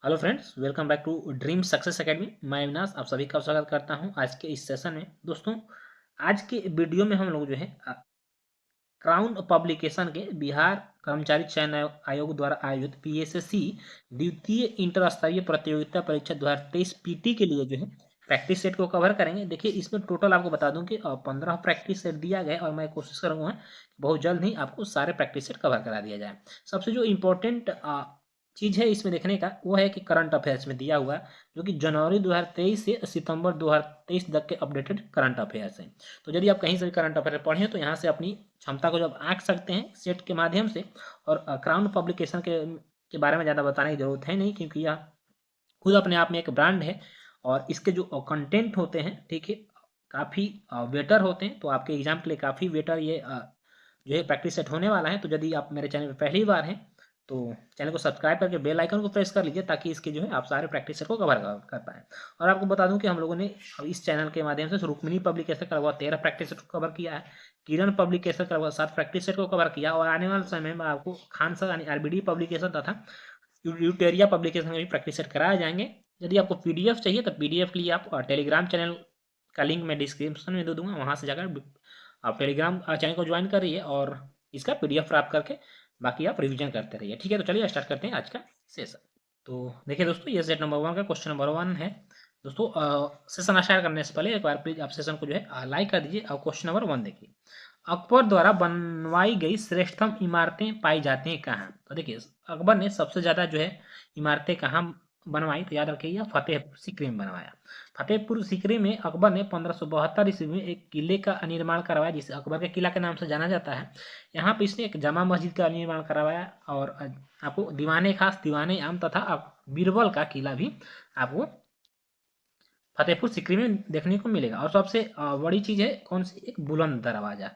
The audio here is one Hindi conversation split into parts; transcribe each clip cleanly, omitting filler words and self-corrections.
Hello friends, welcome back to dream success academy. मैं अविनाश आप सभी का स्वागत करता हूं आज के इस सेशन में। दोस्तों, आज के वीडियो में हम लोग जो है क्राउन पब्लिकेशन के बिहार कर्मचारी चयन आयोग द्वारा आयोजित पीएसएससी द्वितीय इंटर स्तरीय प्रतियोगिता परीक्षा 2023 पीटी के लिए जो है प्रैक्टिस सेट को कवर करेंगे। देखिए, इसमें टोटल आपको बता दूं कि 15 प्रैक्टिस सेट दिया गया है और मैं कोशिश करूंगा बहुत जल्द ही आपको सारे प्रैक्टिस सेट कवर करा दिया जाए। सबसे जो इम्पोर्टेंट चीज़ है इसमें देखने का वो है कि करंट अफेयर्स में दिया हुआ है, जो कि जनवरी 2023 से सितंबर 2023 तक के अपडेटेड करंट अफेयर्स हैं। तो यदि आप कहीं से भी करंट अफेयर पढ़ें तो यहाँ से अपनी क्षमता को जब आंक सकते हैं सेट के माध्यम से। और क्राउन पब्लिकेशन के बारे में ज़्यादा बताने की जरूरत है नहीं, क्योंकि यह खुद अपने आप में एक ब्रांड है और इसके जो कंटेंट होते हैं, ठीक है, काफ़ी बेटर होते हैं। तो आपके एग्जाम के लिए काफ़ी बेटर ये जो है प्रैक्टिस सेट होने वाला है। तो यदि आप मेरे चैनल पर पहली बार हैं तो चैनल को सब्सक्राइब करके बेल आइकन को प्रेस कर लीजिए, ताकि इसके जो है आप सारे प्रैक्टिस सेट को कवर कर पाएँ। और आपको बता दूं कि हम लोगों ने इस चैनल के माध्यम से रुक्मिणी पब्लिकेशन का 13 प्रैक्टिस सेट को कवर किया है, किरण पब्लिकेशन का 7 प्रैक्टिस सेट को कवर किया, और आने वाले समय में आपको खान सर यानी आरबीडी पब्लिकेशन तथा यूटेरिया पब्लिकेशन में भी प्रैक्टिस सेट कराए जाएंगे। यदि आपको पीडीएफ चाहिए तो पीडीएफ के लिए आप टेलीग्राम चैनल का लिंक मैं डिस्क्रिप्शन में दे दूंगा, वहाँ से जाकर आप टेलीग्राम चैनल को ज्वाइन करिए और इसका पीडीएफ प्राप्त करके बाकी आप रिवीजन करते रहिए। ठीक है, तो चलिए स्टार्ट करते हैं आज का सेशन। तो देखिए दोस्तों, ये सेट नंबर 1 का क्वेश्चन नंबर 1 है। दोस्तों, सेशन स्टार्ट करने से पहले एक बार प्लीज आप सेशन को जो है लाइक कर दीजिए और क्वेश्चन नंबर 1 देखिए। अकबर द्वारा बनवाई गई श्रेष्ठतम इमारतें पाई जाती हैं कहाँ? तो देखिए, अकबर ने सबसे ज़्यादा जो है इमारतें कहाँ बनवाई, तो याद रखिए यह फतेहपुर सीकरी में बनवाया। फतेहपुर सीकरी में अकबर ने 1572 ईस्वी में एक किले का निर्माण करवाया, जिसे अकबर के किला के नाम से जाना जाता है। यहाँ पे इसने एक जामा मस्जिद का निर्माण करवाया और आपको दीवाने खास, दीवाने आम तथा बीरबल का किला भी आपको फतेहपुर सीकरी में देखने को मिलेगा। और सबसे बड़ी चीज़ है कौन सी, एक बुलंद दरवाजा।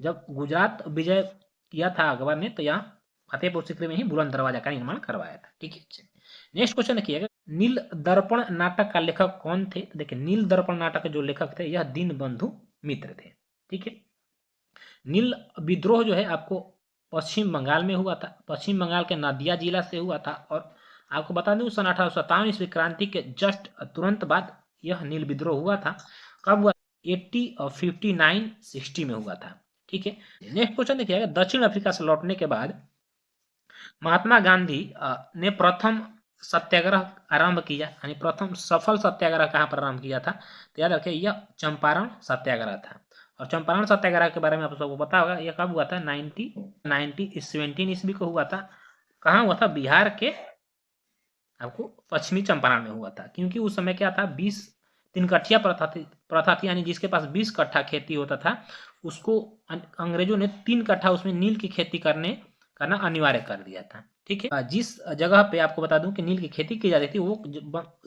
जब गुजरात विजय किया था अकबर ने, तो यहाँ फतेहपुर सीकरी में ही बुलंद दरवाजा का निर्माण करवाया था। ठीक है, नेक्स्ट क्वेश्चन देखिएगा, नील दर्पण नाटक का लेखक कौन थे? देखिए, नील दर्पण नाटक के जो लेखक थे यह दीनबंधु मित्र थे। ठीक है, नील विद्रोह जो है आपको पश्चिम बंगाल में हुआ था, पश्चिम बंगाल के नदिया जिला से हुआ था। और आपको बता दूं सन 1857 ईस्वी क्रांति के जस्ट तुरंत बाद यह नील विद्रोह हुआ था। कब हुआ? 80 और 59 60 में हुआ था। ठीक है, नेक्स्ट क्वेश्चन देखिएगा, दक्षिण अफ्रीका से लौटने के बाद महात्मा गांधी ने प्रथम सत्याग्रह आरंभ किया, यानी प्रथम सफल सत्याग्रह कहाँ पर आरंभ किया था? तो याद रखिए यह चंपारण सत्याग्रह था। और चंपारण सत्याग्रह के बारे में आप सबको पता होगा, यह कब हुआ था? 17 ईस्वी को हुआ था। कहाँ हुआ था? बिहार के आपको पश्चिमी चंपारण में हुआ था। क्योंकि उस समय क्या था, 20 तीन कट्ठिया प्रथा थी, यानी जिसके पास 20 कट्ठा खेती होता था उसको अंग्रेजों ने 3 कट्ठा उसमें नील की खेती करना अनिवार्य कर दिया था। ठीक है, जिस जगह पे आपको बता दूं कि नील की खेती की जाती थी, वो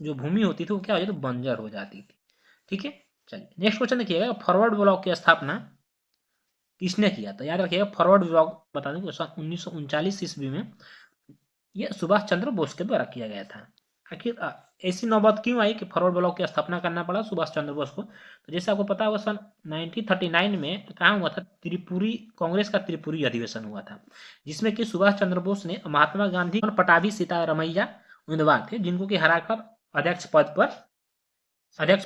जो भूमि होती थी वो क्या हो जाती, बंजर हो जाती थी। ठीक है, चलिए नेक्स्ट क्वेश्चन देखिएगा, फॉरवर्ड ब्लॉक की स्थापना किसने किया? तो याद रखिएगा फॉरवर्ड ब्लॉक बता दूं 1939 ईस्वी में यह सुभाष चंद्र बोस के द्वारा किया गया था। आखिर ऐसी नौबत क्यों आई कि फॉरवर्ड ब्लॉक की स्थापना करना पड़ा सुभाष चंद्र बोस को? तो जैसे आपको पता होगा सन 1939 में कहाँ हुआ था, त्रिपुरी कांग्रेस का त्रिपुरी अधिवेशन हुआ था, जिसमें कि सुभाष चंद्र बोस ने महात्मा गांधी और पटाभी सीतारमैया उम्मीदवार थे, जिनको कि हराकर अध्यक्ष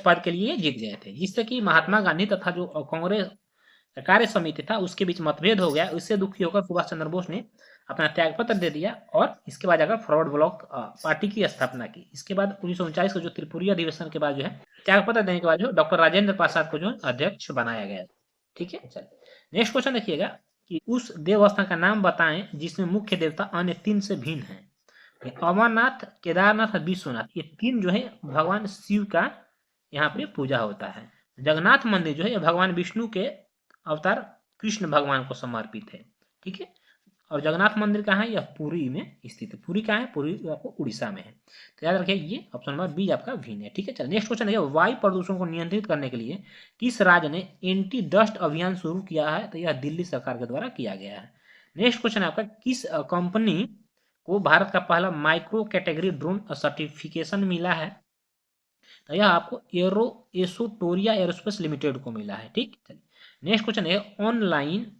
पद के लिए जीत गए थे, जिससे कि महात्मा गांधी तथा जो कांग्रेस कार्य समिति था उसके बीच मतभेद हो गया। उससे दुखी होकर सुभाष चंद्र बोस ने अपना त्यागपत्र दे दिया और इसके बाद जाकर फॉरवर्ड ब्लॉक पार्टी की स्थापना की। इसके बाद 1939 को जो त्रिपुरी अधिवेशन के बाद जो है त्यागपत्र देने के बाद जो डॉक्टर राजेंद्र प्रसाद को जो अध्यक्ष बनाया गया। ठीक है, चलिए नेक्स्ट क्वेश्चन देखिएगा कि उस देवस्थान का नाम बताएं जिसमें मुख्य देवता अन्य 3 से भिन्न है। अमरनाथ, केदारनाथ और विश्वनाथ, ये 3 जो है भगवान शिव का यहाँ पे पूजा होता है। जगन्नाथ मंदिर जो है भगवान विष्णु के अवतार कृष्ण भगवान को समर्पित है। ठीक है, और जगन्नाथ मंदिर कहाँ है? यह पुरी में स्थित है। पुरी कहाँ है? पुरी आपको उड़ीसा में है। तो याद रखिए ये ऑप्शन नंबर बी आपका भिन्न है। ठीक है, चलिए नेक्स्ट क्वेश्चन है, वायु प्रदूषण को नियंत्रित करने के लिए किस राज्य ने एंटी डस्ट अभियान शुरू किया है? तो यह दिल्ली सरकार के द्वारा किया गया है। नेक्स्ट क्वेश्चन आपका, किस कंपनी को भारत का पहला माइक्रो कैटेगरी ड्रोन सर्टिफिकेशन मिला है? तो यह आपको एसोटोरिया एरोस्पेस लिमिटेड को मिला है। ठीक, चलिए नेक्स्ट क्वेश्चन है, ऑनलाइन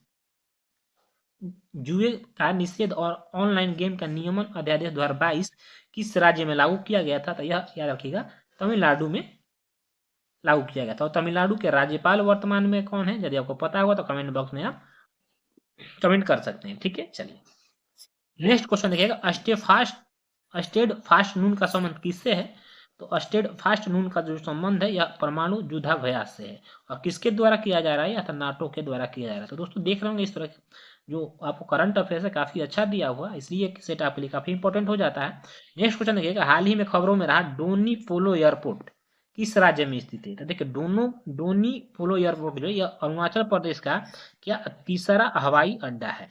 जुए का निषेध और ऑनलाइन गेम का नियमन अध्यादेश 2022 किस राज्य में लागू किया गया था, तो यह याद रखिएगा तमिलनाडु में लागू किया गया था। और तमिलनाडु के राज्यपाल वर्तमान में कौन है, यदि आपको पता होगा तो कमेंट बॉक्स में आप कमेंट कर सकते हैं। ठीक है, चलिए नेक्स्ट क्वेश्चन देखिएगा, स्टेड फास्ट नून का संबंध किससे है, तो स्टेड फास्ट नून का जो संबंध है यह परमाणु युद्धाभ्यास से है। और किसके द्वारा किया जा रहा है, या तो नाटो के द्वारा किया जा रहा है। तो दोस्तों देख रहे होंगे इस तरह जो आपको करंट अफेयर्स है काफी अच्छा दिया हुआ, इसलिए सेट आपके लिए काफी इंपॉर्टेंट हो जाता है। नेक्स्ट क्वेश्चन देखिएगा, हाल ही में खबरों में रहा डोनी पोलो एयरपोर्ट किस राज्य में स्थित है, तो देखिए डोनी पोलो एयरपोर्ट जो है यह अरुणाचल प्रदेश का क्या तीसरा हवाई अड्डा है।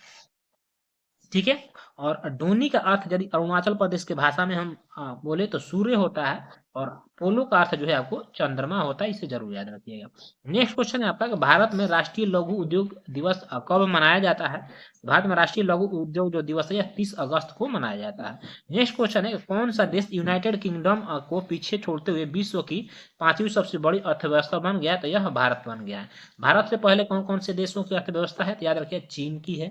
ठीक है, और डोनी का अर्थ यदि अरुणाचल प्रदेश के भाषा में हम बोले तो सूर्य होता है, और पोलो का अर्थ जो है आपको चंद्रमा होता है, इसे जरूर याद रखिएगा। नेक्स्ट क्वेश्चन है आपका कि भारत में राष्ट्रीय लघु उद्योग दिवस कब मनाया जाता है, भारत में राष्ट्रीय लघु उद्योग जो दिवस है यह 30 अगस्त को मनाया जाता है। नेक्स्ट क्वेश्चन है कौन सा देश यूनाइटेड किंगडम को पीछे छोड़ते हुए विश्व की 5वीं सबसे बड़ी अर्थव्यवस्था बन गया, तो यह भारत बन गया है। भारत से पहले कौन कौन से देशों की अर्थव्यवस्था है, तो याद रखिए चीन की है,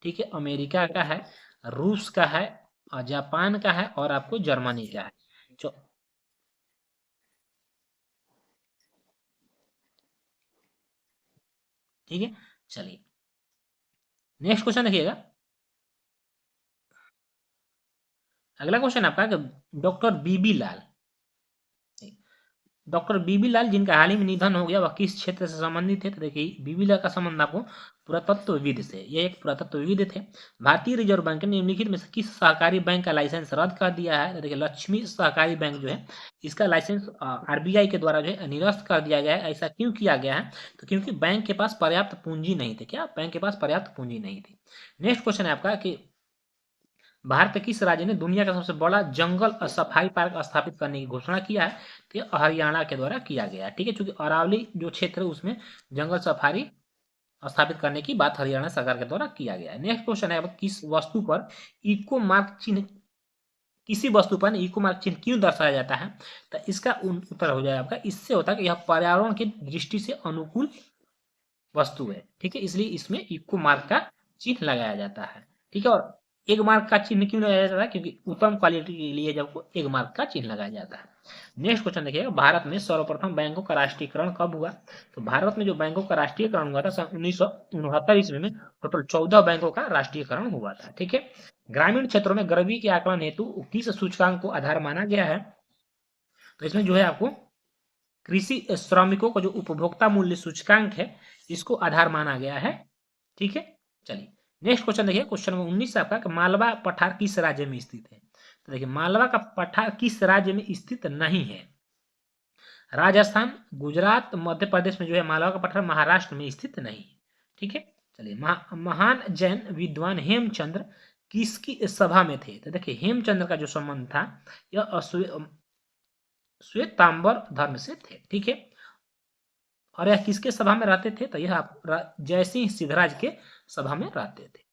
ठीक है, अमेरिका का है, रूस का है, और जापान का है, और आपको जर्मनी का है। जो ठीक है, चलिए नेक्स्ट क्वेश्चन देखिएगा, अगला क्वेश्चन आपका डॉक्टर बीबी लाल, डॉक्टर बीबी लाल जिनका हाल ही में निधन हो गया, वह किस क्षेत्र से संबंधित थे, तो देखिए बीबी लाल का संबंध आपको पुरातत्वविद से, ये एक पुरातत्वविद थे। भारतीय रिजर्व बैंक ने निम्नलिखित में से किस सहकारी बैंक का लाइसेंस रद्द कर दिया है, तो देखिए लक्ष्मी सहकारी बैंक जो है इसका लाइसेंस आरबीआई के द्वारा जो है निरस्त कर दिया गया है। ऐसा क्यों किया गया है, तो क्योंकि बैंक के पास पर्याप्त पूंजी नहीं थी। क्या बैंक के पास पर्याप्त पूंजी नहीं थी। नेक्स्ट क्वेश्चन है आपका कि भारत के किस राज्य ने दुनिया का सबसे बड़ा जंगल सफारी पार्क स्थापित करने की घोषणा किया है, तो हरियाणा के द्वारा किया गया है। ठीक है, चूंकि अरावली जो क्षेत्र है उसमें जंगल सफारी स्थापित करने की बात हरियाणा सरकार के द्वारा किया गया है। नेक्स्ट क्वेश्चन है किस वस्तु पर इको मार्क चिन्ह, किसी वस्तु पर इको मार्क चिन्ह क्यों दर्शाया जाता है, तो इसका उत्तर हो जाएगा आपका, इससे होता है कि यह पर्यावरण की दृष्टि से अनुकूल वस्तु है। ठीक है, इसलिए इसमें इको मार्क का चिन्ह लगाया जाता है। ठीक है, और एक मार्क का चिन्ह क्यों लगाया जाता है, क्योंकि उत्तम क्वालिटी के लिए जब एक मार्क का चिन्ह लगाया जाता है। नेक्स्ट क्वेश्चन देखिएगा, भारत में सर्वप्रथम बैंकों का राष्ट्रीयकरण कब हुआ, तो भारत में जो बैंकों का राष्ट्रीयकरण हुआ था सन 1969 ईस्वी में टोटल 14 बैंकों का राष्ट्रीयकरण हुआ था। ठीक है, ग्रामीण क्षेत्रों में गरीबी के आकलन हेतु किस सूचकांक को आधार माना गया है, तो इसमें जो है आपको कृषि श्रमिकों का जो उपभोक्ता मूल्य सूचकांक है इसको आधार माना गया है। ठीक है, चलिए नेक्स्ट क्वेश्चन देखिए, क्वेश्चन नंबर 19 आपका कि मालवा पठार किस राज्य में स्थित है, तो देखिए मालवा का पठार किस राज्य में स्थित नहीं है, राजस्थान, गुजरात, मध्य प्रदेश में जो है मालवा का पठार महाराष्ट्र में स्थित नहीं है। ठीक है, चलिए महान जैन विद्वान हेमचंद्र किसकी सभा में थे, तो देखिए हेमचंद्र का जो संबंध था यह श्वेतांबर धर्म से थे। ठीक है, और यह किसके सभा में रहते थे, तो यह आप जयसिंह सिद्धराज के सभा में रहते थे।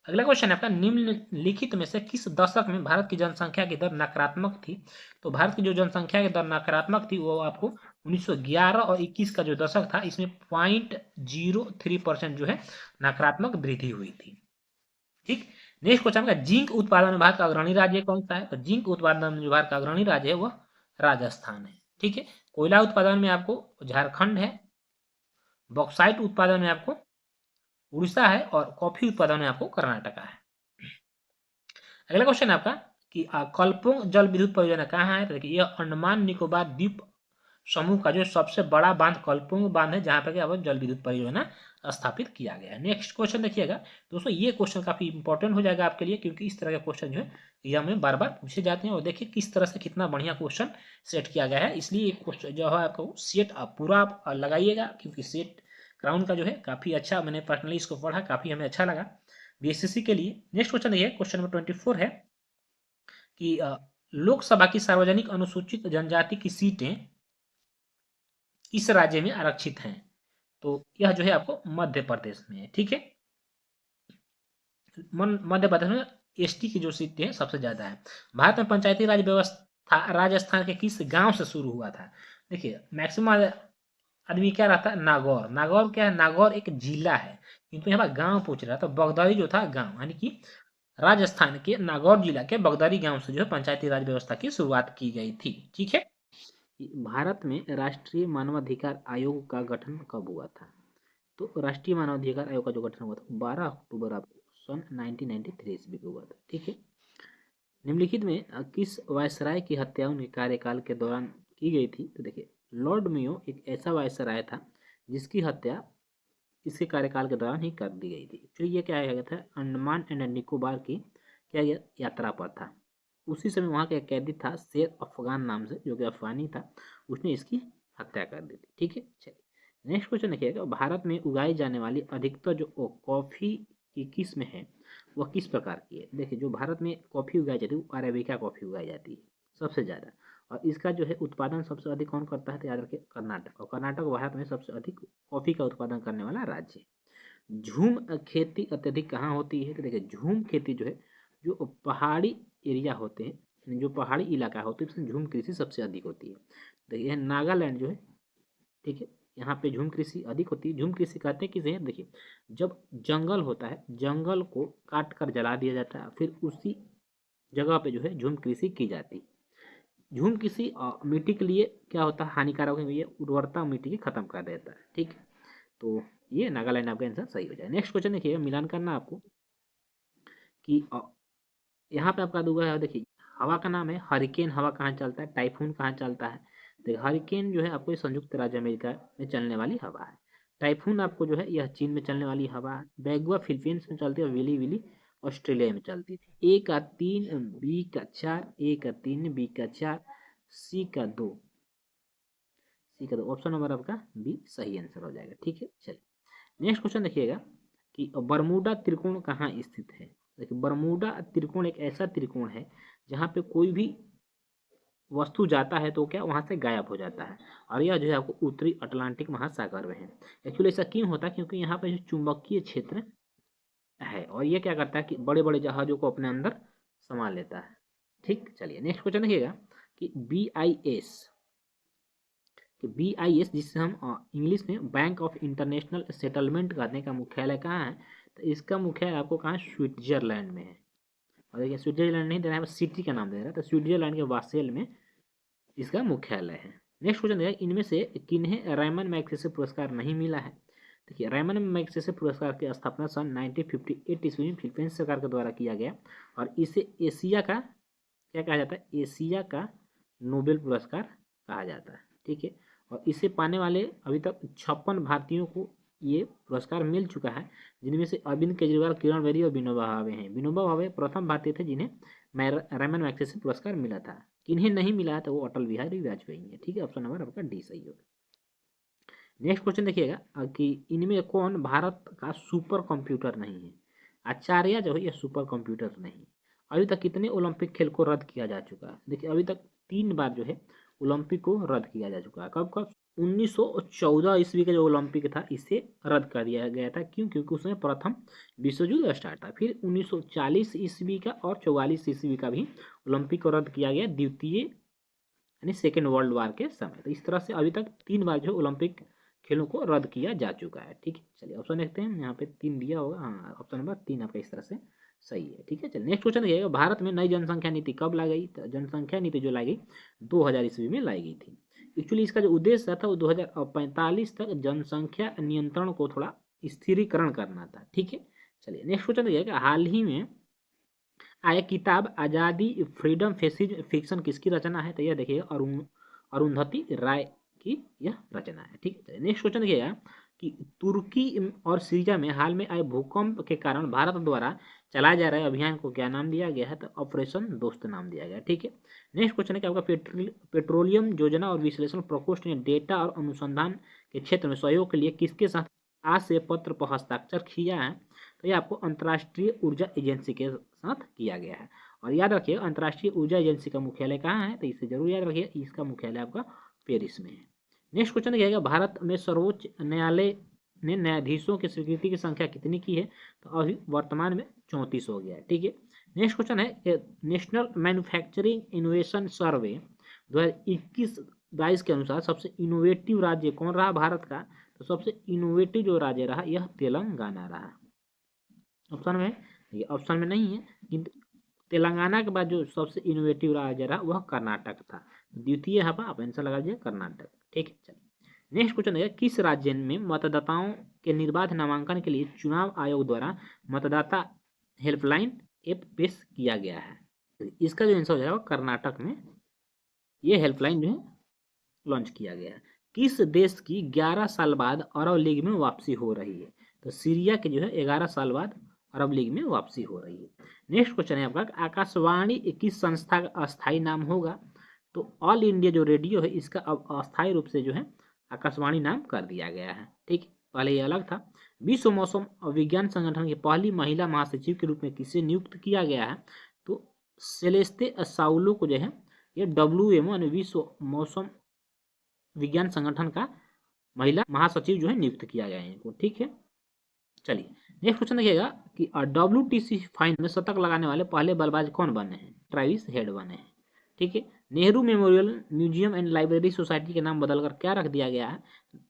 अगला क्वेश्चन है आपका, निम्नलिखित में से किस दशक में भारत की जनसंख्या की दर नकारात्मक थी, तो भारत की जो जनसंख्या की दर नकारात्मक थी वो आपको 1911 और 21 का जो दशक था इसमें 0.03% जो है नकारात्मक वृद्धि हुई थी। ठीक, नेक्स्ट क्वेश्चन का जिंक उत्पादन में भारत का अग्रणी राज्य कौन सा है, तो जिंक उत्पादन में जो भारत का अग्रणी राज्य है वह राजस्थान है। ठीक है, कोयला उत्पादन में आपको झारखंड है, बॉक्साइट उत्पादन में आपको उड़ीसा है, और कॉफी उत्पादन में आपको कर्नाटक है। अगला क्वेश्चन है आपका कि कल्पोंग जल विद्युत परियोजना कहाँ है, तो देखिए यह अंडमान निकोबार द्वीप समूह का जो सबसे बड़ा बांध कल्पोंग बांध है, जहां पर अब जल विद्युत परियोजना स्थापित किया गया है। नेक्स्ट क्वेश्चन देखिएगा दोस्तों, ये क्वेश्चन काफी इंपॉर्टेंट हो जाएगा आपके लिए, क्योंकि इस तरह के क्वेश्चन जो है एग्जाम में बार बार पूछे जाते हैं। और देखिए किस तरह से कितना बढ़िया क्वेश्चन सेट किया गया है, इसलिए क्वेश्चन जो है आपको सेट पूरा आप लगाइएगा, क्योंकि सेट क्राउन का जो है काफी अच्छा, मैंने पर्सनली इसको पढ़ा, काफी हमें अच्छा लगा बीएसएससी के लिए। नेक्स्ट क्वेश्चन देखिए, क्वेश्चन नंबर 24 है कि लोकसभा की सार्वजनिक अनुसूचित जनजाति की सीटें इस राज्य में आरक्षित हैं, तो यह जो है आपको मध्य प्रदेश में है। ठीक है, मध्य प्रदेश में एसटी की जो सीटें हैं सबसे ज्यादा है। भारत में पंचायती राज व्यवस्था राजस्थान के किस गांव से शुरू हुआ था, देखिए मैक्सिमम आदमी क्या रहता है, नागौर, नागौर क्या है, नागौर एक जिला है, किंतु यहाँ पर गांव पूछ रहा था, बगदरी जो था गांव, यानी कि राजस्थान के नागौर जिला के बगदारी गांव से जो है पंचायती राज व्यवस्था की शुरुआत की गई थी। ठीक है। भारत में राष्ट्रीय मानवाधिकार आयोग का गठन कब हुआ था? तो राष्ट्रीय मानवाधिकार आयोग का जो गठन हुआ था 12 अक्टूबर आपको सन 1993 ईस्वी को हुआ था। ठीक है। निम्नलिखित में किस वायसराय की हत्या उनके कार्यकाल के दौरान की गई थी? तो देखिए, लॉर्ड मेयो एक ऐसा वायसराय था जिसकी हत्या इसके कार्यकाल के दौरान ही कर दी गई थी। तो ये क्या गया था, अंडमान एंड निकोबार की क्या यात्रा पर था। उसी समय वहाँ का एक कैदी था शेर अफगान नाम से, जो कि अफगानी था, उसने इसकी हत्या कर दी थी। ठीक है। चलिए नेक्स्ट क्वेश्चन देखिएगा, भारत में उगाई जाने वाली अधिकतर जो कॉफ़ी की किस्म है वह किस प्रकार की है? देखिए, जो भारत में कॉफ़ी उगाई जाती है वो अरेबिका कॉफ़ी उगाई जाती है सबसे ज़्यादा, और इसका जो है उत्पादन सबसे अधिक कौन करता है? तो याद रखिए कर्नाटक, और कर्नाटक भारत में सबसे अधिक कॉफ़ी का उत्पादन करने वाला राज्य है। झूम खेती अत्यधिक कहाँ होती है? तो देखिए, झूम खेती जो है, जो पहाड़ी एरिया होते हैं, जो पहाड़ी इलाका होते हैं, उसमें झूम कृषि सबसे अधिक होती है। देखिए नागालैंड जो है, ठीक है, यहाँ पे झूम कृषि अधिक होती है। झूम कृषि कहते हैं किसे? देखिए, जब जंगल होता है, जंगल को काट कर जला दिया जाता है, फिर उसी जगह पे जो है झूम कृषि की जाती है। झूम कृषि मिट्टी के लिए क्या होता है? हानिकारक है, ये उर्वरता मिट्टी की खत्म कर देता है। ठीक है, तो ये नागालैंड आपका आंसर सही हो जाए। नेक्स्ट क्वेश्चन देखिए, मिलान करना आपको कि यहाँ पे आपका दूंगा है, देखिए हवा का नाम है हरिकेन। हवा कहाँ चलता है? टाइफून कहाँ चलता है? देखिए हरिकेन जो है आपको संयुक्त राज्य अमेरिका में चलने वाली हवा है। टाइफून आपको जो है यह चीन में चलने वाली हवा है। बैगुआ फिलीपींस में चलती है, और विली विली ऑस्ट्रेलिया में चलती थी। ए का 3, बी का 4, ए का 3, बी का 4, सी का 2, सी का 2। ऑप्शन नंबर आपका बी सही आंसर हो जाएगा। ठीक है। चलिए नेक्स्ट क्वेश्चन देखिएगा कि बरमूडा त्रिकोण कहाँ स्थित है? देखिए, बरमूडा त्रिकोण एक ऐसा त्रिकोण है जहाँ पे कोई भी वस्तु जाता है तो क्या वहाँ से गायब हो जाता है, और यह जो है आपको उत्तरी अटलांटिक महासागर में है। एक्चुअली ऐसा क्यों होता है? क्योंकि यहाँ पे जो चुंबकीय क्षेत्र है, और ये क्या करता है कि बड़े बड़े जहाजों को अपने अंदर समा लेता है। ठीक। चलिए नेक्स्ट क्वेश्चन देखिएगा कि BIS जिससे हम इंग्लिश में बैंक ऑफ इंटरनेशनल सेटलमेंट करने का मुख्यालय कहाँ है? तो इसका मुख्यालय आपको कहाँ है? स्विट्जरलैंड में है। और देखिए स्विट्जरलैंड नहीं दे रहा है, सिटी का नाम दे रहा है, तो स्विट्जरलैंड के वासेल में इसका मुख्यालय है। नेक्स्ट क्वेश्चन देखिए, इनमें से किन्हें रैमन मैग्सेसे पुरस्कार नहीं मिला है? देखिए, रैमन मैग्सेसे पुरस्कार की स्थापना सन 1958 ईस्वी में फिलीपींस सरकार के द्वारा किया गया, और इसे एशिया का क्या कहा जाता है? एशिया का नोबेल पुरस्कार कहा जाता है। ठीक है, और इसे पाने वाले अभी तक 56 भारतीयों को ये पुरस्कार मिल चुका है, जिनमें से अरविंद केजरीवाल, किरण बेदी और विनोबा भावे हैं। विनोबा भावे प्रथम भारतीय थे जिन्हें रैमन मैग्सेसे पुरस्कार मिला था। किन्हें नहीं मिला है? तो वो अटल बिहारी वाजपेयी है। ठीक है, ऑप्शन नंबर आपका डी सही होगा। नेक्स्ट क्वेश्चन देखिएगा कि इनमें कौन भारत का सुपर कंप्यूटर नहीं है? आचार्य जो है ये सुपर कंप्यूटर नहीं। अभी तक कितने ओलंपिक खेल को रद्द किया जा चुका है? देखिए, अभी तक 3 बार जो है ओलंपिक को रद्द किया जा चुका है। कब कब? 1914 ईस्वी का जो ओलंपिक था इसे रद्द कर दिया गया था। क्यों? क्योंकि उसमें प्रथम विश्व युद्ध स्टार्ट था। फिर 1940 ईस्वी का और 44 ईस्वी का भी ओलंपिक को रद्द किया गया, द्वितीय यानी सेकेंड वर्ल्ड वार के समय। तो इस तरह से अभी तक 3 बार जो ओलंपिक खेलों को रद्द किया जा चुका है। ठीक है, चलिए ऑप्शन देखते हैं, यहाँ पे 3 दिया होगा। हाँ, ऑप्शन नंबर 3 आपका इस तरह से सही है। ठीक है, चलिए नेक्स्ट क्वेश्चन देखिएगा, भारत में नई जनसंख्या नीति कब लाई गई? तो जनसंख्या नीति जो लाई गई 2000 ईस्वी में लाई गई थी। एक्चुअली इसका जो उद्देश्य था वो 2045 तक जनसंख्या नियंत्रण को थोड़ा स्थिरीकरण करना था। ठीक है, चलिए नेक्स्ट क्वेश्चन देखिएगा, हाल ही में आए किताब आज़ादी फ्रीडम फेसिज फिक्शन किसकी रचना है? तो यह देखिए अरुंधति राय की यह रचना है। ठीक है, नेक्स्ट क्वेश्चन देखिएगा कि तुर्की और सीरिया में हाल में आए भूकंप के कारण भारत द्वारा चलाए जा रहे अभियान को क्या नाम दिया गया है? तो ऑपरेशन दोस्त नाम दिया गया। ठीक है, नेक्स्ट क्वेश्चन है कि आपका पेट्रोलियम योजना और विश्लेषण प्रकोष्ठ ने डेटा और अनुसंधान के क्षेत्र में सहयोग के लिए किसके साथ आज से पत्र पर हस्ताक्षर किया है? तो ये आपको अंतर्राष्ट्रीय ऊर्जा एजेंसी के साथ किया गया है। और याद रखिए अंतर्राष्ट्रीय ऊर्जा एजेंसी का मुख्यालय कहाँ है? तो इसे जरूर याद रखिए, इसका मुख्यालय आपका पेरिस में है। नेक्स्ट क्वेश्चन देखिएगा, भारत में सर्वोच्च न्यायालय ने न्यायाधीशों की स्वीकृति की संख्या कितनी की है? तो अभी वर्तमान में 34 हो गया है। ठीक है, नेक्स्ट क्वेश्चन है, नेशनल मैन्युफैक्चरिंग इनोवेशन सर्वे 2021-22 के अनुसार सबसे इनोवेटिव राज्य कौन रहा भारत का? तो सबसे इनोवेटिव जो राज्य रहा यह तेलंगाना रहा। ऑप्शन में ये ऑप्शन में नहीं है, किंतु तेलंगाना के बाद जो सबसे इनोवेटिव राज्य रहा वह कर्नाटक था। द्वितीय यहाँ पर आप आंसर लगा दीजिए कर्नाटक। ठीक है, चलिए नेक्स्ट क्वेश्चन है, किस राज्य में मतदाताओं के निर्बाध नामांकन के लिए चुनाव आयोग द्वारा मतदाता हेल्पलाइन ऐप पेश किया गया है? तो इसका जो आंसर हो जाएगा कर्नाटक में ये हेल्पलाइन जो है लॉन्च किया गया है। किस देश की 11 साल बाद अरब लीग में वापसी हो रही है? तो सीरिया के जो है 11 साल बाद अरब लीग में वापसी हो रही है। नेक्स्ट क्वेश्चन है आपका, आकाशवाणी किस संस्था का अस्थायी नाम होगा? तो ऑल इंडिया जो रेडियो है इसका अब अस्थायी रूप से जो है आकाशवाणी नाम कर दिया गया है। ठीक, पहले ये अलग था। विश्व मौसम विज्ञान संगठन की पहली महिला महासचिव के रूप में किसे नियुक्त किया गया है? तो सेलेस्ते साउलो को जो है ये WMO यानी विश्व मौसम विज्ञान संगठन का महिला महासचिव जो है नियुक्त किया गया है इनको। ठीक है, चलिए नेक्स्ट क्वेश्चन देखिएगा कि WTC फाइनल में शतक लगाने वाले पहले बल्लेबाज कौन बने हैं? ट्रेविस हेड बने हैं। ठीक है, Nehru memorial museum and library society के नाम बदलकर क्या रख दिया गया है?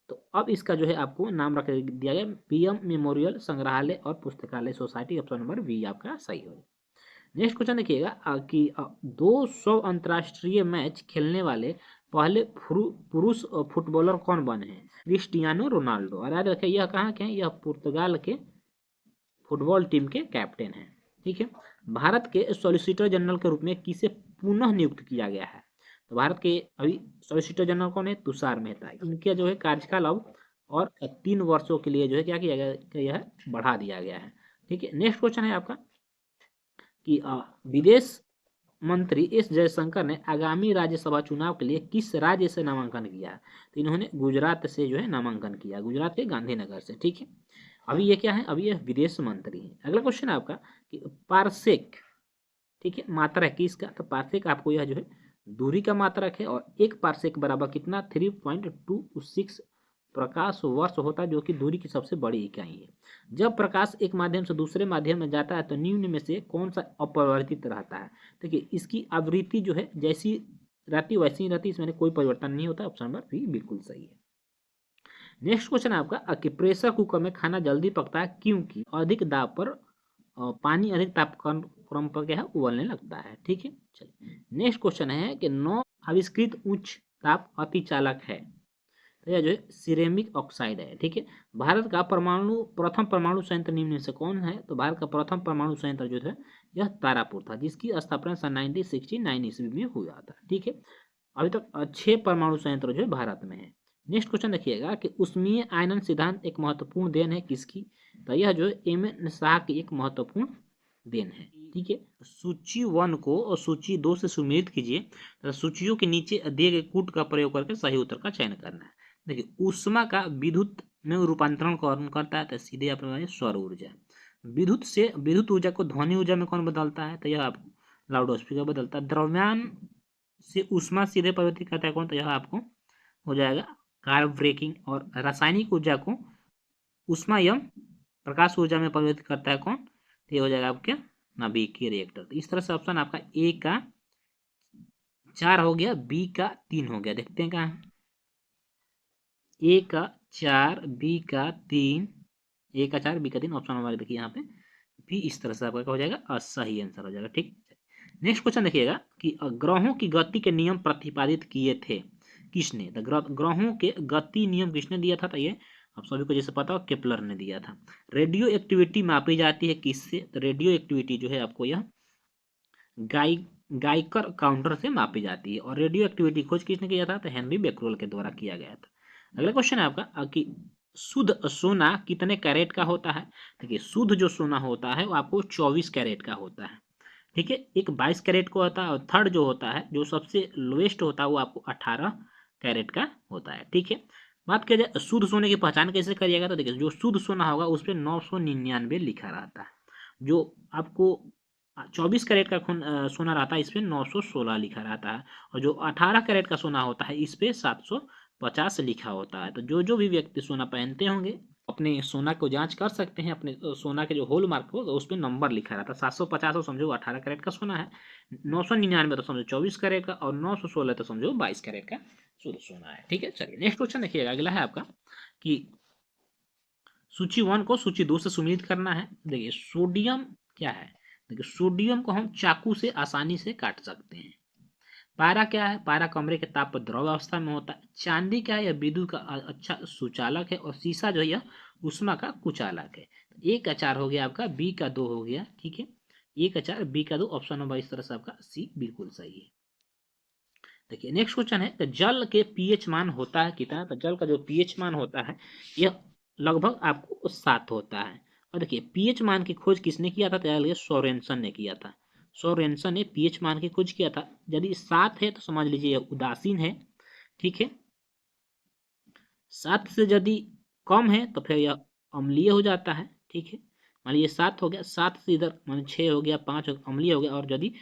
तो अब इसका जो है आपको नाम रख दिया गया PM मेमोरियल संग्रहालय और पुस्तकालय सोसाइटी। ऑप्शन नंबर बी आपका सही हो। नेक्स्ट क्वेश्चन देखिएगा कि 200 अंतर्राष्ट्रीय मैच खेलने वाले पहले पुरुष फुटबॉलर कौन बने हैं? Cristiano Ronaldo. और याद रखिए यह कहाँ के हैं? यह पुर्तगाल के फुटबॉल टीम के कैप्टन हैं। ठीक है, भारत के सॉलिसिटर जनरल के रूप में किसे पुनः नियुक्त किया गया है? तो भारत के अभी सॉलिसिटर जनरल कौन है? तुषार मेहता। इनका जो है कार्यकाल अब और 3 वर्षों के लिए जो है क्या किया गया है? बढ़ा दिया गया है। ठीक है, नेक्स्ट क्वेश्चन है आपका कि विदेश मंत्री एस जयशंकर ने आगामी राज्यसभा चुनाव के लिए किस राज्य से नामांकन किया? तो इन्होंने गुजरात से जो है नामांकन किया, गुजरात के गांधीनगर से। ठीक है, अभी ये क्या है? अभी ये विदेश मंत्री है। अगला क्वेश्चन है आपका कि पारसेक, ठीक है, मात्रक है किसका? तो पारसेक आपको यह जो है दूरी का मात्रक है और एक पारसेक बराबर कितना? 3.26 प्रकाश वर्ष होता है, जो कि दूरी की सबसे बड़ी इकाई है। जब प्रकाश एक माध्यम से दूसरे माध्यम में जाता है तो निम्न में से कौन सा अपरिवर्तित रहता है? देखिए इसकी आवृत्ति जो है जैसी रहती वैसी ही रहती, इसमें कोई परिवर्तन नहीं होता। ऑप्शन नंबर बी बिल्कुल सही है। नेक्स्ट क्वेश्चन है आपका कि प्रेशर कुकर में खाना जल्दी पकता है क्योंकि अधिक दाब पर पानी अधिक तापक्रम पर क्या है? उबलने लगता है। ठीक है, चलिए नेक्स्ट क्वेश्चन है कि 9 आविष्कृत उच्च ताप अतिचालक है। तो यह जो है सिरेमिक ऑक्साइड है। ठीक है, भारत का प्रथम परमाणु संयंत्र निम्न में से कौन है? तो भारत का प्रथम परमाणु संयंत्र जो है यह तारापुर था, जिसकी स्थापना सन 1969 ईस्वी में हुआ था। ठीक है, अभी तक 6 परमाणु संयंत्र जो है भारत में है। नेक्स्ट क्वेश्चन देखिएगा कि उष्मीय आयनन सिद्धांत एक महत्वपूर्ण देन है किसकी? तो यह जो है MN शाह की एक महत्वपूर्ण देन है। ठीक है, सूची 1 को और सूची 2 से सुमेलित कीजिए तथा सूचियों के नीचे दिए गए कूट का प्रयोग करके सही उत्तर का चयन करना है। देखिए ऊष्मा का विद्युत में रूपांतरण कौन करता है? तो सीधे अपने सौर ऊर्जा। विद्युत से विद्युत ऊर्जा को ध्वनि ऊर्जा में कौन बदलता है? तो यह आपको लाउड स्पीकर बदलता है। द्रव्यमान से ऊष्मा सीधे परिवर्तित करता है कौन? तो यह आपको हो जाएगा कार्ब ब्रेकिंग। और रासायनिक ऊर्जा को ऊष्मा एवं प्रकाश ऊर्जा में परिवर्तित करता है कौन? तो ये हो जाएगा आपके नाभिकीय रिएक्टर। तो इस तरह से ऑप्शन आपका ए का 4 हो गया, बी का 3 हो गया। देखते हैं कहाँ? ए का 4, बी का 3, ए का 4, बी का 3। ऑप्शन हमारे देखिए यहाँ पे भी इस तरह से आपका हो जाएगा सही आंसर हो जाएगा। ठीक, नेक्स्ट क्वेश्चन देखिएगा कि ग्रहों की गति के नियम प्रतिपादित किए थे किसने? तो ग्रहों के गति नियम किसने दिया था? तो ये आप सभी को जैसे पता हो केपलर ने दिया था। रेडियो एक्टिविटी मापी जाती है किससे? तो रेडियो एक्टिविटी जो है आपको यह गाइकर काउंटर से मापी जाती है। और रेडियो एक्टिविटी खोज किसने किया था? तो हेनरी बेक्रोल के द्वारा किया गया था। अगला क्वेश्चन है आपका कि शुद्ध सोना कितने कैरेट का होता है? देखिए शुद्ध जो सोना होता है वो आपको 24 कैरेट का होता है। ठीक है, एक 22 कैरेट का होता है और थर्ड जो होता है जो सबसे लोएस्ट होता है वो आपको 18 कैरेट का होता है। ठीक है, बात किया जाए शुद्ध सोने की पहचान कैसे करिएगा? तो देखिए जो शुद्ध सोना होगा उस पर 999 लिखा रहता है। जो आपको 24 कैरेट का सोना रहता है इस पर 916 लिखा रहता है। और जो 18 कैरेट का सोना होता है इस पर 750 लिखा होता है। तो जो भी व्यक्ति सोना पहनते होंगे अपने सोना को जांच कर सकते हैं, अपने सोना के जो होल मार्क हो तो उस पर नंबर लिखा रहता है। 750 तो समझो 18 कैरेट का सोना है, 999 तो समझो 24 कैरेट का, और 916 तो समझो 22 कैरेट का शुद्ध सोना है। ठीक है, चलिए नेक्स्ट क्वेश्चन देखिएगा। अगला है आपका कि सूची 1 को सूची 2 से सुमेलित करना है। देखिए सोडियम क्या है? देखिए सोडियम को हम चाकू से आसानी से काट सकते हैं। पारा क्या है? पारा कमरे के ताप पर द्रव अवस्था में होता है। चांदी क्या है? यह विद्युत का अच्छा सुचालक है। और शीशा जो है यह ऊष्मा का कुचालक है। ए का 4 हो गया आपका, बी का 2 हो गया, ठीक है। ए का 4, बी का 2, ऑप्शन नंबर इस तरह से आपका सी बिल्कुल सही है। देखिए नेक्स्ट क्वेश्चन है कि जल के पीएच मान होता है कितना? तो जल का जो पीएच मान होता है यह लगभग आपको 7 होता है। और देखिए पीएच मान की खोज किसने किया था? तो सोरेनसन ने किया था। सोरेनसन ने पीएच मान की खोज किया था। यदि 7 है तो समझ लीजिए यह उदासीन है, ठीक है। 7 से यदि कम है तो फिर यह अम्लीय हो जाता है, ठीक है। मान लीजिए 7 हो गया, 7 से इधर मान 6 हो गया, 5 अम्लीय हो गया, और यदि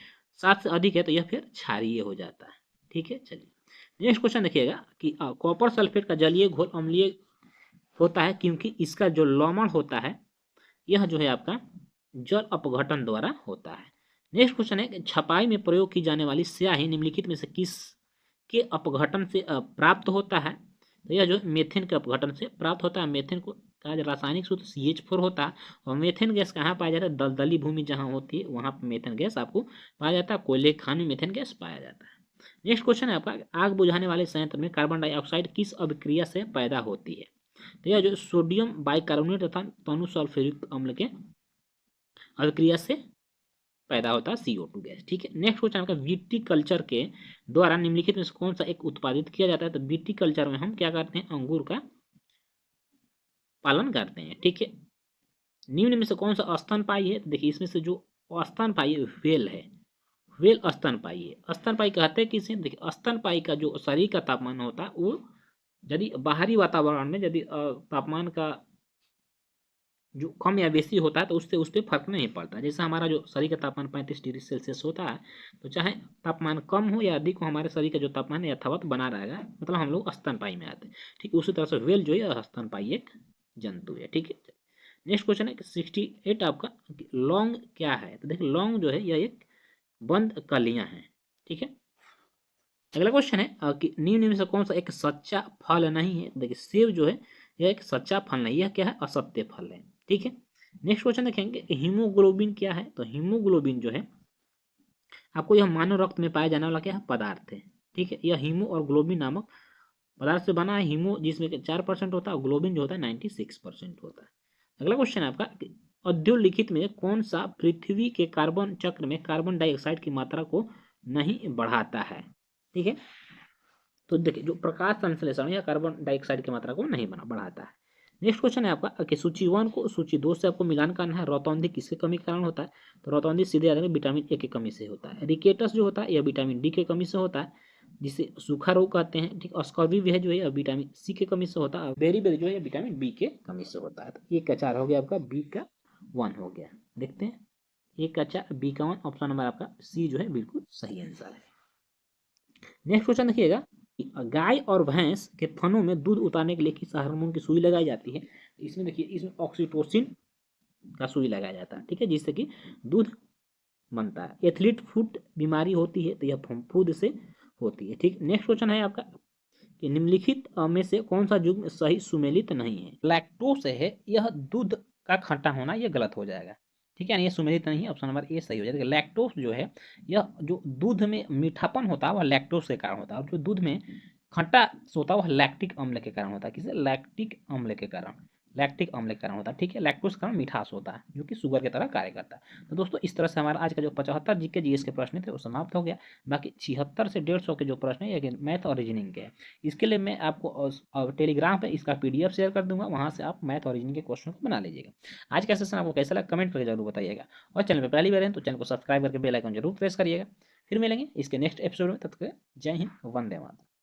7 से अधिक है तो यह फिर क्षारीय हो जाता है, ठीक है। चलिए नेक्स्ट क्वेश्चन देखिएगा कि कॉपर सल्फेट का जलीय घोल अम्लीय होता है क्योंकि इसका जो लवण होता है यह जो है आपका जल अपघटन द्वारा होता है। नेक्स्ट क्वेश्चन है कि छपाई में प्रयोग की जाने वाली स्याही निम्नलिखित में से किस के अपघटन से प्राप्त होता है? तो यह जो मेथेन के अपघटन से प्राप्त होता है। मेथेन को का जो रासायनिक सूत्र CH4 होता है। और मेथेन गैस कहाँ पाया जाता है? दलदली भूमि जहाँ होती है वहाँ पर मेथेन गैस आपको पाया जाता है। कोयले की खान में मेथेन गैस पाया जाता है। नेक्स्ट क्वेश्चन है आपका, आग बुझाने वाले संयंत्र में कार्बन डाइऑक्साइड किस अभिक्रिया से पैदा होती है? तो यह जो सोडियम बाइकार्बोनेट तथा तनु सल्फ्यूरिक अम्ल के अभिक्रिया से पैदा होता है CO2 गैस, ठीक है। नेक्स्ट क्वेश्चन आपका, विटीकल्चर के द्वारा निम्नलिखित में से कौन सा एक उत्पादित किया जाता है? तो विटीकल्चर में हम क्या करते हैं? अंगूर का पालन करते हैं, ठीक है। निम्न में से कौन सा स्तनपायी है? तो देखिए इसमें से जो स्तनपायी व्हेल है, व्हेल स्तनपायी है। स्तनपायी कहते हैं किसे? देखिए स्तनपायी का जो शरीर का तापमान होता है वो यदि बाहरी वातावरण में यदि तापमान का जो कम या बेसी होता है तो उससे उस पर फर्क नहीं पड़ता। जैसे हमारा जो शरीर का तापमान 35 डिग्री सेल्सियस होता है, तो चाहे तापमान कम हो या अधिक हो हमारे शरीर का जो तापमान है यथावत बना रहेगा, मतलब हम लोग स्तनपायी में आते हैं, ठीक। उसी तरह से व्हेल जो है स्तनपायी एक जंतु है, ठीक है। नेक्स्ट क्वेश्चन है 68 आपका, लौंग क्या है? तो देखिए लौंग जो है यह एक बंद कलियां हैं, ठीक है। अगला क्वेश्चन है कि निम्न में से कौन सा एक सच्चा फल नहीं है? देखिए सेब जो है यह एक सच्चा फल नहीं, यह क्या है? असत्य फल है, ठीक है। नेक्स्ट क्वेश्चन देखेंगे हीमोग्लोबिन क्या है? तो हीमोग्लोबिन जो है आपको यह मानव रक्त में पाया जाने वाला क्या है? पदार्थ है, ठीक है। यह हीमो और ग्लोबिन नामक पदार्थ से बना है। हीमो जिसमें 4% होता है और ग्लोबिन जो होता है 96% होता है। अगला क्वेश्चन है आपका, अधोलिखित में कौन सा पृथ्वी के कार्बन चक्र में कार्बन डाइऑक्साइड की मात्रा को नहीं बढ़ाता है? ठीक है, तो देखिए जो प्रकाश संश्लेषण या कार्बन डाइऑक्साइड की मात्रा को नहीं बढ़ाता है। नेक्स्ट क्वेश्चन है आपका कि सूची 1 को सूची 2 से आपको मिलान करना है। रौतौंधी किसके कमी के कारण होता है? तो रौतौंधी सीधे याद रखें विटामिन ए की कमी से होता है। रिकेटस जो होता है यह विटामिन डी की कमी से होता है, जिसे सूखा रोग कहते हैं, ठीक। स्कर्वी भी है जो है विटामिन सी के कमी से होता है। बेरी जो है विटामिन बी के कमी से होता है। तो ए का 4 हो गया आपका, बी का 1 हो गया। देखते हैं ए का 4 बी का 1, ऑप्शन नंबर आपका सी जो है बिल्कुल सही आंसर है। नेक्स्ट क्वेश्चन देखिएगा, गाय और भैंस के थनों में दूध उतारने के लिए किस हार्मोन की सुई लगाई जाती है? इसमें देखिए इसमें ऑक्सीटोसिन का सुई लगाया जाता है, ठीक है, जिससे कि दूध बनता है। एथलीट फुट बीमारी होती है तो यह फफूंद से होती है, ठीक। नेक्स्ट क्वेश्चन है आपका कि निम्नलिखित में से कौन सा युग्म सही सुमेलित नहीं है? लैक्टोस है यह दूध का खट्टा होना, यह गलत हो जाएगा, ठीक है। ये सुमेलित नहीं है, ऑप्शन नंबर ए सही हो जाएगा। लैक्टोस जो है यह जो दूध में मीठापन होता है वह लैक्टोस के कारण होता है, और जो दूध में खट्टा होता है वह लैक्टिक अम्ल के कारण होता है। किसे? लैक्टिक अम्ल के कारण, लैक्टिक अम्ल के कारण होता है, ठीक है। लैक्टोस के कारण मिठास होता है जो कि शुगर की तरह कार्य करता है। तो दोस्तों इस तरह से हमारा आज का जो 75 जीके जीएस के प्रश्न थे वो समाप्त हो गया। बाकी 76 से 150 के जो प्रश्न है ये मैथ और रीजनिंग के हैं। इसके लिए मैं आपको टेलीग्राम पे इसका PDF शेयर कर दूंगा, वहाँ से आप मैथ और रीजनिंग के क्वेश्चन को बना लीजिएगा। आज का सेशन आपको कैसा लगा कमेंट करके जरूर बताइएगा, और चैनल पर पहली बार हैं तो चैनल को सब्सक्राइब करके बेल आइकन जरूर प्रेस करिएगा। फिर मिलेंगे इसके नेक्स्ट एपिसोड में, तब तक जय हिंद, वंदे मातरम।